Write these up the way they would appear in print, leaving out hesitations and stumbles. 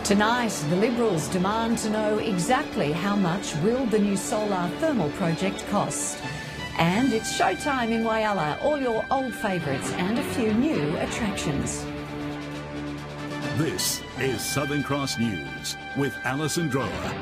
Tonight, the Liberals demand to know exactly how much will the new solar thermal project cost. And it's showtime in Whyalla, all your old favourites and a few new attractions. This is Southern Cross News with Alison Drower.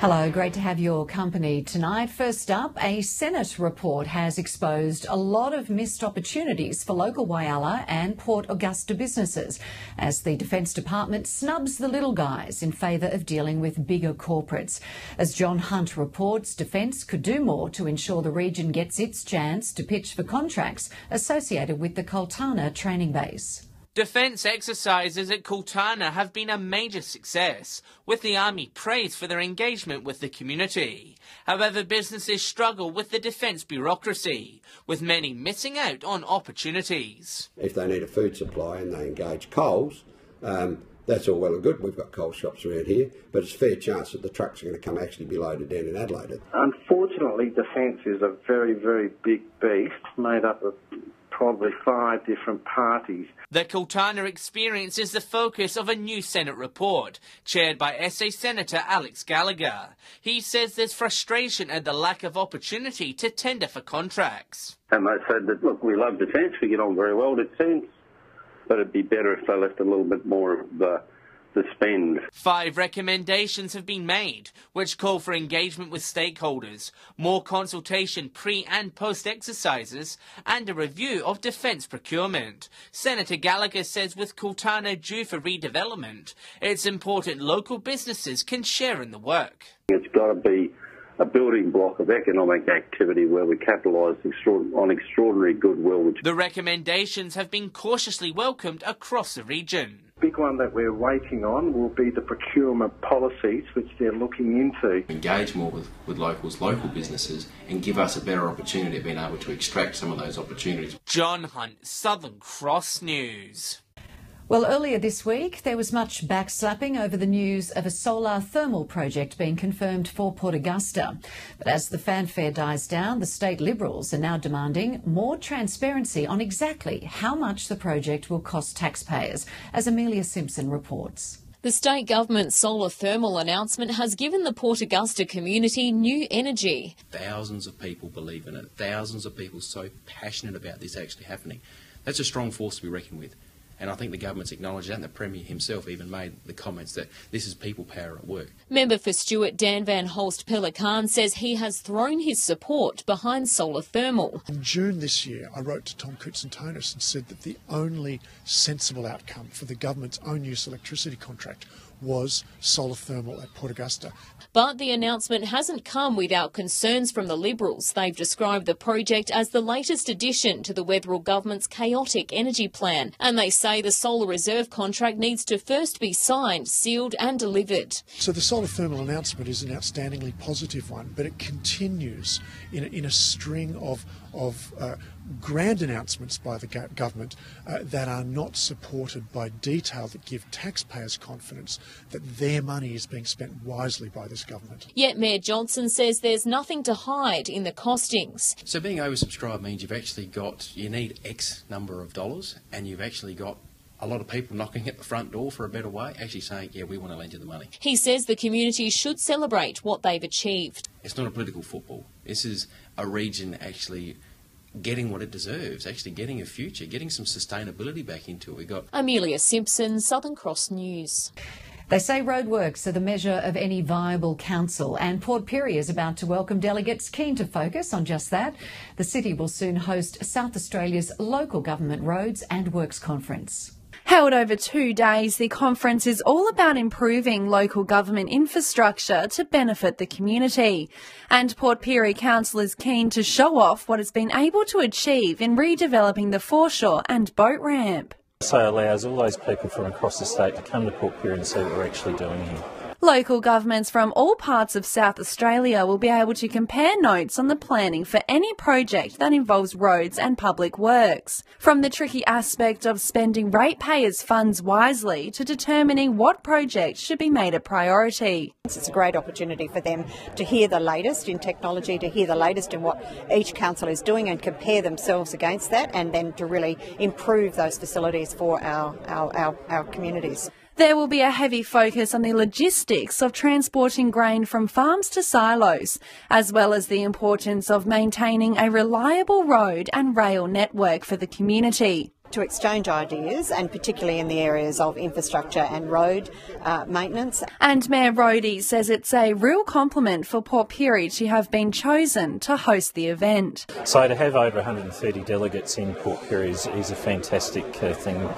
Hello, great to have your company tonight. First up, a Senate report has exposed a lot of missed opportunities for local Whyalla and Port Augusta businesses as the Defence Department snubs the little guys in favour of dealing with bigger corporates. As John Hunt reports, Defence could do more to ensure the region gets its chance to pitch for contracts associated with the Kultana training base. Defence exercises at Kultana have been a major success, with the Army praised for their engagement with the community. However, businesses struggle with the defence bureaucracy, with many missing out on opportunities. If they need a food supply and they engage Coles, that's all well and good. We've got Coles shops around here, but it's a fair chance that the trucks are going to come actually be loaded down in Adelaide. Unfortunately, defence is a very, very big beast made up of probably 5 different parties. The Kultana experience is the focus of a new Senate report, chaired by SA Senator Alex Gallagher. He says there's frustration at the lack of opportunity to tender for contracts. And they said that, look, we love defence, we get on very well with defence, but it'd be better if they left a little bit more of the spend. 5 recommendations have been made, which call for engagement with stakeholders, more consultation pre- and post-exercises, and a review of defence procurement. Senator Gallagher says with Kultana due for redevelopment, it's important local businesses can share in the work. It's got to be a building block of economic activity where we capitalise on extraordinary goodwill. The recommendations have been cautiously welcomed across the region. Big one that we're waiting on will be the procurement policies which they're looking into. Engage more with local businesses, and give us a better opportunity of being able to extract some of those opportunities. John Hunt, Southern Cross News. Well, earlier this week, there was much backslapping over the news of a solar thermal project being confirmed for Port Augusta. But as the fanfare dies down, the state Liberals are now demanding more transparency on exactly how much the project will cost taxpayers, as Amelia Simpson reports. The state government's solar thermal announcement has given the Port Augusta community new energy. Thousands of people believe in it. Thousands of people so passionate about this actually happening. That's a strong force to be reckoned with. And I think the government's acknowledged that, and the Premier himself even made the comments that this is people power at work. Member for Stewart Dan Van Holst Pelican says he has thrown his support behind solar thermal. In June this year, I wrote to Tom Koutsantonis and said that the only sensible outcome for the government's own use electricity contract was solar thermal at Port Augusta. But the announcement hasn't come without concerns from the Liberals. They've described the project as the latest addition to the Weatherill government's chaotic energy plan, and they say the solar reserve contract needs to first be signed, sealed and delivered. So the solar thermal announcement is an outstandingly positive one, but it continues in a string of grand announcements by the government that are not supported by detail that give taxpayers confidence that their money is being spent wisely by this government. Yet Mayor Johnson says there's nothing to hide in the costings. So being oversubscribed means you need X number of dollars, and you've actually got a lot of people knocking at the front door for a better way, actually saying, yeah, we want to lend you the money. He says the community should celebrate what they've achieved. It's not a political football. This is a region actually getting what it deserves, actually getting a future, getting some sustainability back into it. We got Amelia Simpson, Southern Cross News. They say roadworks are the measure of any viable council, and Port Pirie is about to welcome delegates keen to focus on just that. The city will soon host South Australia's local government roads and works conference. Held over 2 days, the conference is all about improving local government infrastructure to benefit the community. And Port Pirie Council is keen to show off what it's been able to achieve in redeveloping the foreshore and boat ramp. So it allows all those people from across the state to come to Port Pirie and see what we're actually doing here. Local governments from all parts of South Australia will be able to compare notes on the planning for any project that involves roads and public works. From the tricky aspect of spending ratepayers' funds wisely to determining what projects should be made a priority. It's a great opportunity for them to hear the latest in technology, to hear the latest in what each council is doing and compare themselves against that, and then to really improve those facilities for our communities. There will be a heavy focus on the logistics of transporting grain from farms to silos, as well as the importance of maintaining a reliable road and rail network for the community. To exchange ideas, and particularly in the areas of infrastructure and road maintenance. And Mayor Rhodey says it's a real compliment for Port Pirie to have been chosen to host the event. So to have over 130 delegates in Port Pirie is a fantastic thing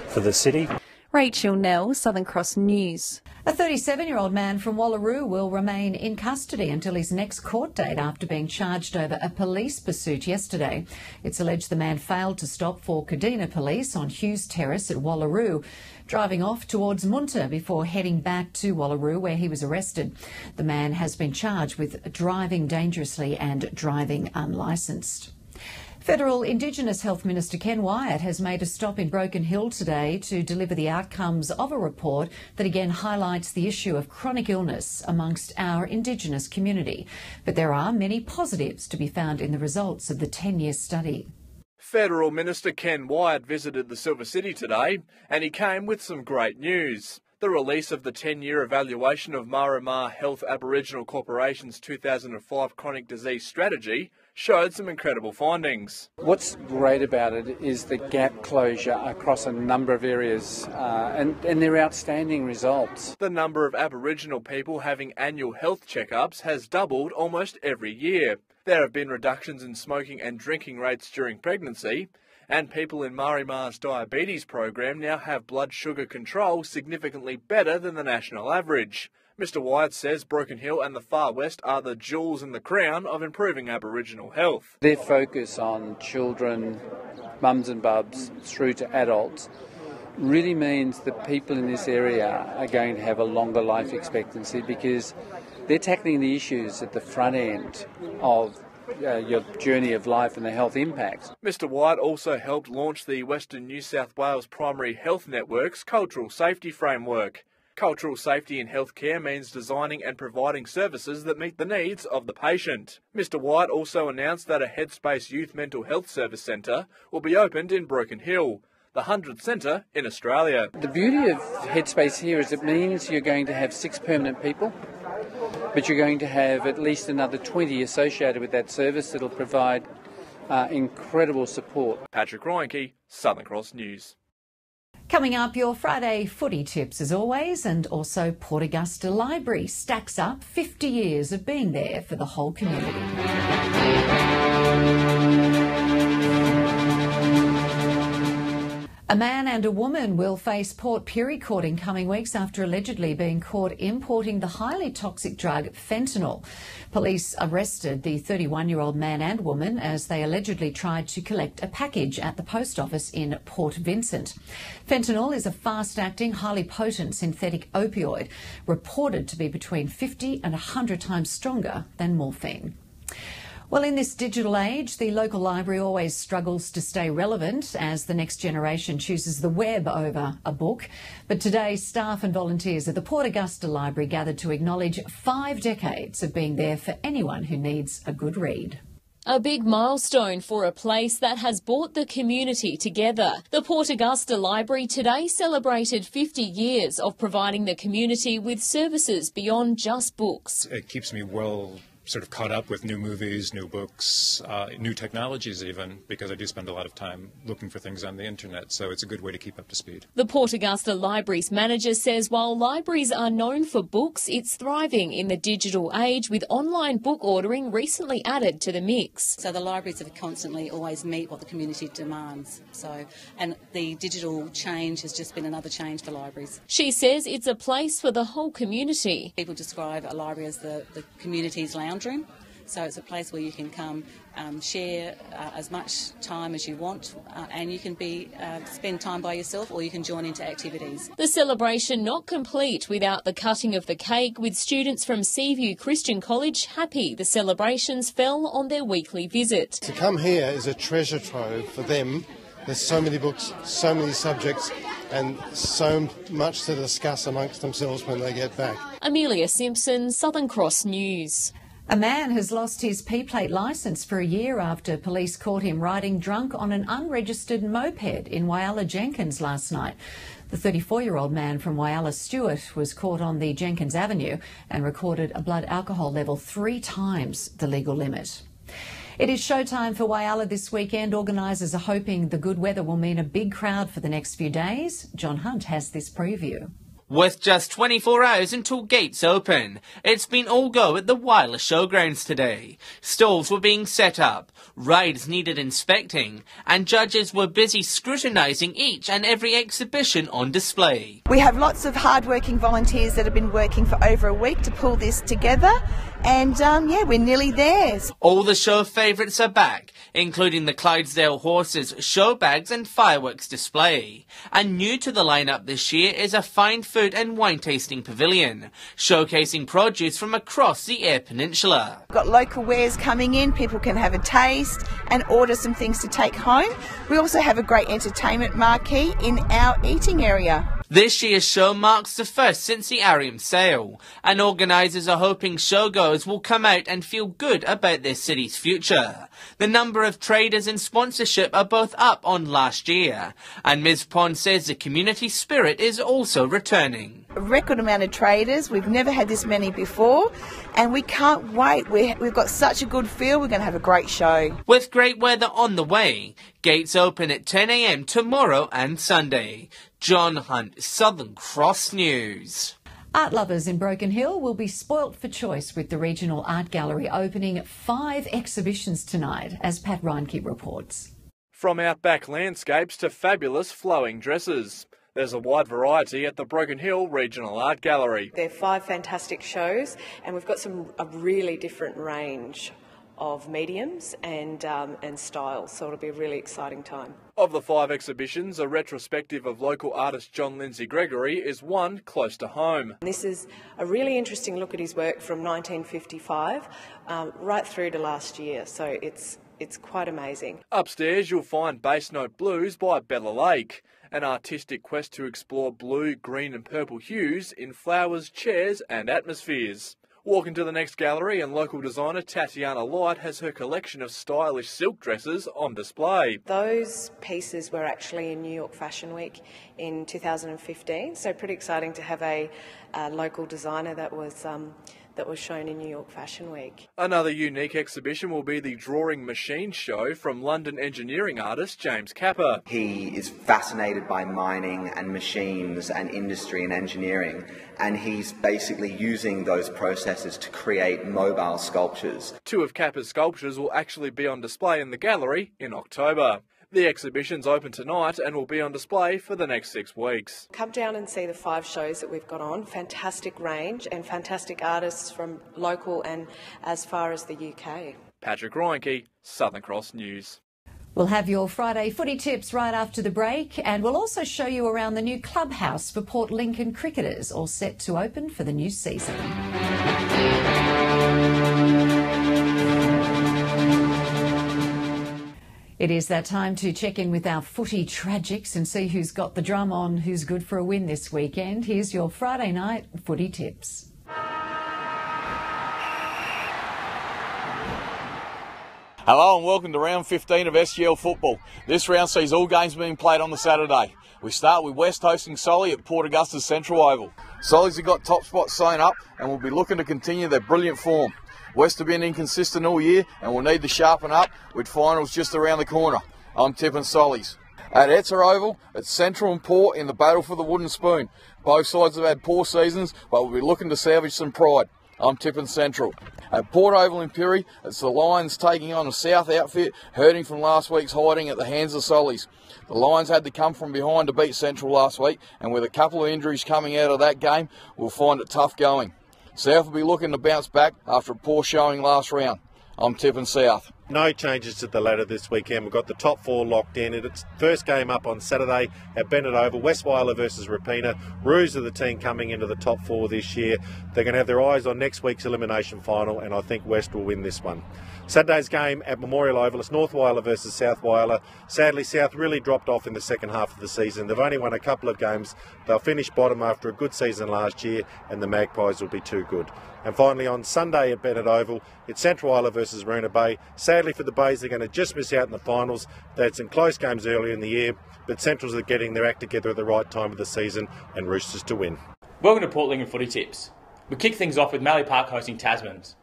for the city. Rachel Nell, Southern Cross News. A 37-year-old man from Whyalla will remain in custody until his next court date after being charged over a police pursuit yesterday. It's alleged the man failed to stop for Kadina police on Hughes Terrace at Whyalla, driving off towards Munter before heading back to Whyalla where he was arrested. The man has been charged with driving dangerously and driving unlicensed. Federal Indigenous Health Minister Ken Wyatt has made a stop in Broken Hill today to deliver the outcomes of a report that again highlights the issue of chronic illness amongst our Indigenous community. But there are many positives to be found in the results of the 10-year study. Federal Minister Ken Wyatt visited the Silver City today, and he came with some great news. The release of the 10-year evaluation of Marama Health Aboriginal Corporation's 2005 chronic disease strategy showed some incredible findings. What's great about it is the gap closure across a number of areas and they're outstanding results. The number of Aboriginal people having annual health checkups has doubled almost every year. There have been reductions in smoking and drinking rates during pregnancy, and people in Marimar's diabetes program now have blood sugar control significantly better than the national average. Mr Wyatt says Broken Hill and the Far West are the jewels in the crown of improving Aboriginal health. Their focus on children, mums and bubs, through to adults, really means that people in this area are going to have a longer life expectancy because they're tackling the issues at the front end of your journey of life and the health impacts. Mr Wyatt also helped launch the Western New South Wales Primary Health Network's Cultural Safety Framework. Cultural safety in healthcare means designing and providing services that meet the needs of the patient. Mr Wyatt also announced that a Headspace Youth Mental Health Service Centre will be opened in Broken Hill, the 100th centre in Australia. The beauty of Headspace here is it means you're going to have 6 permanent people, but you're going to have at least another 20 associated with that service that will provide incredible support. Patrick Reinke, Southern Cross News. Coming up, your Friday footy tips as always, and also Port Augusta Library stacks up 50 years of being there for the whole community. A man and a woman will face Port Pirie court in coming weeks after allegedly being caught importing the highly toxic drug fentanyl. Police arrested the 31-year-old man and woman as they allegedly tried to collect a package at the post office in Port Vincent. Fentanyl is a fast-acting, highly potent synthetic opioid, reported to be between 50 and 100 times stronger than morphine. Well, in this digital age, the local library always struggles to stay relevant as the next generation chooses the web over a book. But today, staff and volunteers at the Port Augusta Library gathered to acknowledge 5 decades of being there for anyone who needs a good read. A big milestone for a place that has brought the community together. The Port Augusta Library today celebrated 50 years of providing the community with services beyond just books. It keeps me sort of caught up with new movies, new books, new technologies even, because I do spend a lot of time looking for things on the internet, so it's a good way to keep up to speed. The Port Augusta Library's manager says while libraries are known for books, it's thriving in the digital age with online book ordering recently added to the mix. So the libraries have constantly always meet what the community demands. And the digital change has just been another change for libraries. She says it's a place for the whole community. People describe a library as the community's lounge room. So it's a place where you can come, share as much time as you want, and you can spend time by yourself or you can join into activities. The celebration not complete without the cutting of the cake, with students from Seaview Christian College happy the celebrations fell on their weekly visit. To come here is a treasure trove for them. There's so many books, so many subjects, and so much to discuss amongst themselves when they get back. Amelia Simpson, Southern Cross News. A man has lost his P-plate licence for a year after police caught him riding drunk on an unregistered moped in Whyalla Jenkins last night. The 34-year-old man from Whyalla Stewart was caught on the Jenkins Avenue and recorded a blood alcohol level 3 times the legal limit. It is showtime for Whyalla this weekend. Organisers are hoping the good weather will mean a big crowd for the next few days. John Hunt has this preview. With just 24 hours until gates open, it's been all go at the Whyalla Showgrounds today. Stalls were being set up, rides needed inspecting, and judges were busy scrutinising each and every exhibition on display. We have lots of hard-working volunteers that have been working for over a week to pull this together, and yeah, we're nearly there. All the show favourites are back, including the Clydesdale Horses show bags and fireworks display. And new to the lineup this year is a fine food and wine tasting pavilion, showcasing produce from across the Eyre Peninsula. We've got local wares coming in, people can have a taste and order some things to take home. We also have a great entertainment marquee in our eating area. This year's show marks the first since the Arium sale, and organisers are hoping showgoers will come out and feel good about their city's future. The number of traders and sponsorship are both up on last year, and Ms Pond says the community spirit is also returning. A record amount of traders, we've never had this many before, and we can't wait. We've got such a good feel, we're going to have a great show. With great weather on the way, gates open at 10 a.m. tomorrow and Sunday. John Hunt, Southern Cross News. Art lovers in Broken Hill will be spoilt for choice with the Regional Art Gallery opening 5 exhibitions tonight, as Pat Reinke reports. From outback landscapes to fabulous flowing dresses, there's a wide variety at the Broken Hill Regional Art Gallery. There are 5 fantastic shows, and we've got a really different range of mediums and styles, so it'll be a really exciting time. Of the 5 exhibitions, a retrospective of local artist John Lindsay Gregory is one close to home. This is a really interesting look at his work from 1955 right through to last year, so it's quite amazing. Upstairs you'll find Bass Note Blues by Bella Lake, an artistic quest to explore blue, green and purple hues in flowers, chairs and atmospheres. Walk into the next gallery and local designer Tatiana Light has her collection of stylish silk dresses on display. Those pieces were actually in New York Fashion Week in 2015, so pretty exciting to have a local designer that was shown in New York Fashion Week. Another unique exhibition will be the Drawing Machine Show from London engineering artist James Capper. He is fascinated by mining and machines and industry and engineering, and he's basically using those processes to create mobile sculptures. 2 of Capper's sculptures will actually be on display in the gallery in October. The exhibition's open tonight and will be on display for the next 6 weeks. Come down and see the 5 shows that we've got on. Fantastic range and fantastic artists from local and as far as the UK. Patrick Reinke, Southern Cross News. We'll have your Friday footy tips right after the break, and we'll also show you around the new clubhouse for Port Lincoln cricketers, all set to open for the new season. It is that time to check in with our footy tragics and see who's got the drum on who's good for a win this weekend. Here's your Friday night footy tips. Hello and welcome to round 15 of SGL football. This round sees all games being played on the Saturday. We start with West hosting Solly at Port Augusta's Central Oval. Solly's have got top spots sewn up and will be looking to continue their brilliant form. West have been inconsistent all year and will need to sharpen up with finals just around the corner. I'm tipping Solly's. At Etzer Oval, it's Central and Port in the battle for the wooden spoon. Both sides have had poor seasons, but will be looking to salvage some pride. I'm tipping Central. At Port Oval in Pirie, it's the Lions taking on a South outfit hurting from last week's hiding at the hands of Solly's. The Lions had to come from behind to beat Central last week, and with a couple of injuries coming out of that game, we'll find it tough going. South will be looking to bounce back after a poor showing last round. I'm tipping South. No changes to the ladder this weekend. We've got the top 4 locked in. It's first game up on Saturday at Bennett Oval. West Whyalla versus Rapina. Roos are the team coming into the top 4 this year. They're going to have their eyes on next week's elimination final, and I think West will win this one. Saturday's game at Memorial Oval, it's North Whyalla versus South Whyalla. Sadly, South really dropped off in the second half of the season. They've only won a couple of games. They'll finish bottom after a good season last year, and the Magpies will be too good. And finally, on Sunday at Bennett Oval, it's Central Whyalla versus Marina Bay. Sadly, Sadly for the Bays, they're going to just miss out in the finals. They had some close games earlier in the year, but Centrals are getting their act together at the right time of the season, and Roosters to win. Welcome to Port Lincoln Footy Tips. We kick things off with Mallee Park hosting Tasmans.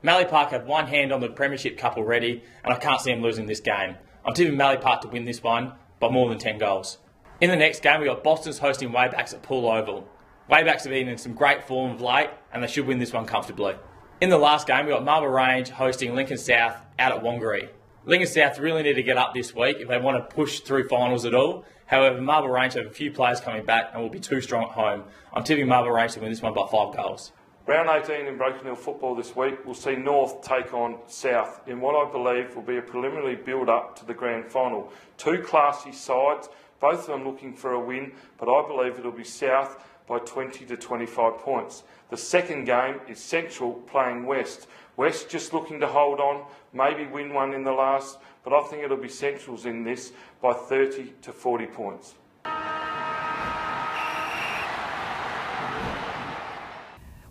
Mallee Park have one hand on the Premiership Cup already, and I can't see them losing this game. I'm tipping Mallee Park to win this one by more than 10 goals. In the next game, we got Boston's hosting Waybacks at Poole Oval. Waybacks have been in some great form of late, and they should win this one comfortably. In the last game, we got Marble Range hosting Lincoln South out at Wongaree. Lincoln South really need to get up this week if they want to push through finals at all. However, Marble Range have a few players coming back and will be too strong at home. I'm tipping Marble Range to win this one by 5 goals. Round 18 in Broken Hill football this week will see North take on South in what I believe will be a preliminary build-up to the grand final. Two classy sides, both of them looking for a win, but I believe it'll be South by 20 to 25 points. The second game is Central playing West. West just looking to hold on, maybe win one in the last, but I think it'll be Centrals in this by 30 to 40 points.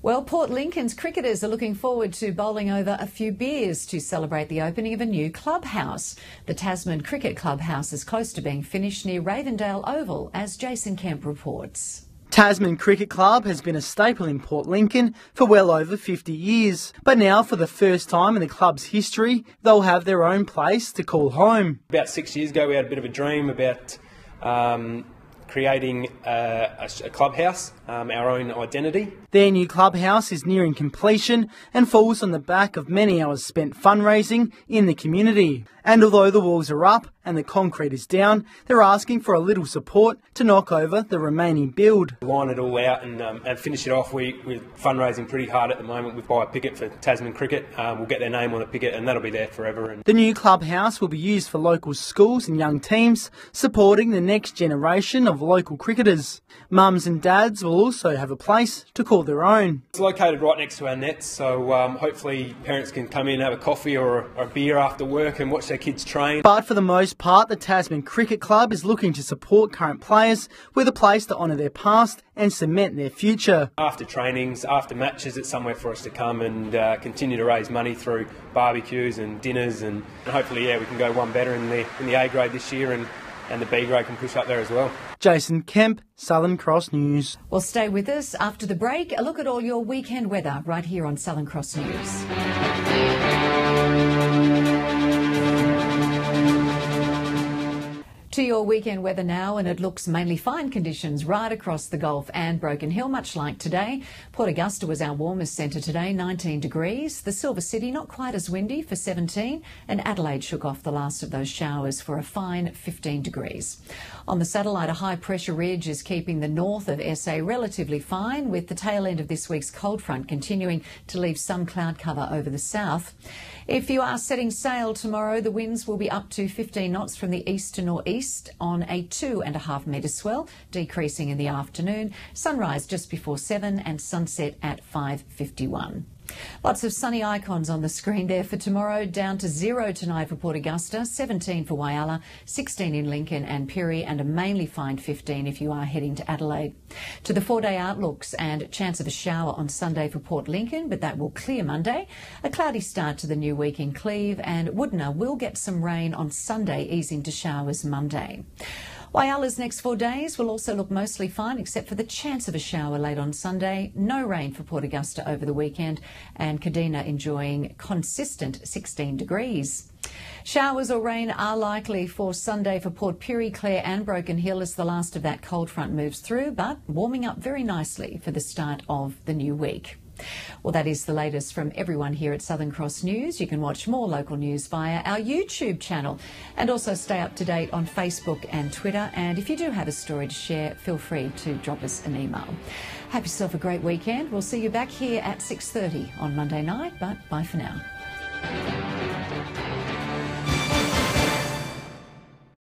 Well, Port Lincoln's cricketers are looking forward to bowling over a few beers to celebrate the opening of a new clubhouse. The Tasman Cricket Clubhouse is close to being finished near Ravendale Oval, as Jason Kemp reports. Tasman Cricket Club has been a staple in Port Lincoln for well over 50 years. But now, for the first time in the club's history, they'll have their own place to call home. About 6 years ago, we had a bit of a dream about creating a clubhouse, our own identity. Their new clubhouse is nearing completion and falls on the back of many hours spent fundraising in the community. And although the walls are up and the concrete is down, they're asking for a little support to knock over the remaining build. Line it all out and finish it off. We're fundraising pretty hard at the moment. We've bought a picket for Tasman Cricket. We'll get their name on a picket and that'll be there forever. The new clubhouse will be used for local schools and young teams, supporting the next generation of local cricketers. Mums and dads will also have a place to call their own. It's located right next to our nets, so hopefully parents can come in and have a coffee or a beer after work and watch their kids train. But for the most part, the Tasman Cricket Club is looking to support current players with a place to honour their past and cement their future. After trainings, after matches, it's somewhere for us to come and continue to raise money through barbecues and dinners, and hopefully, we can go one better in the A grade this year, and the B grade can push up there as well. Jason Kemp, Southern Cross News. Well, stay with us. After the break, a look at all your weekend weather right here on Southern Cross News. To your weekend weather now, and it looks mainly fine conditions right across the Gulf and Broken Hill, much like today. Port Augusta was our warmest centre today, 19 degrees. The Silver City not quite as windy for 17, and Adelaide shook off the last of those showers for a fine 15 degrees. On the satellite, a high pressure ridge is keeping the north of SA relatively fine, with the tail end of this week's cold front continuing to leave some cloud cover over the south. If you are setting sail tomorrow, the winds will be up to 15 knots from the east to northeast on a 2.5 metre swell, decreasing in the afternoon. Sunrise just before 7 and sunset at 5:51. Lots of sunny icons on the screen there for tomorrow. Down to 0 tonight for Port Augusta, 17 for Whyalla, 16 in Lincoln and Pirie, and a mainly fine 15 if you are heading to Adelaide. To the 4-day outlooks, and chance of a shower on Sunday for Port Lincoln, but that will clear Monday. A cloudy start to the new week in Cleve, and Woodner will get some rain on Sunday, easing to showers Monday. Whyalla's next 4 days will also look mostly fine, except for the chance of a shower late on Sunday. No rain for Port Augusta over the weekend, and Kadina enjoying consistent 16 degrees. Showers or rain are likely for Sunday for Port Pirie, Clare and Broken Hill as the last of that cold front moves through, but warming up very nicely for the start of the new week. Well, that is the latest from everyone here at Southern Cross News. You can watch more local news via our YouTube channel and also stay up to date on Facebook and Twitter. And if you do have a story to share, feel free to drop us an email. Have yourself a great weekend. We'll see you back here at 6:30 on Monday night, but bye for now.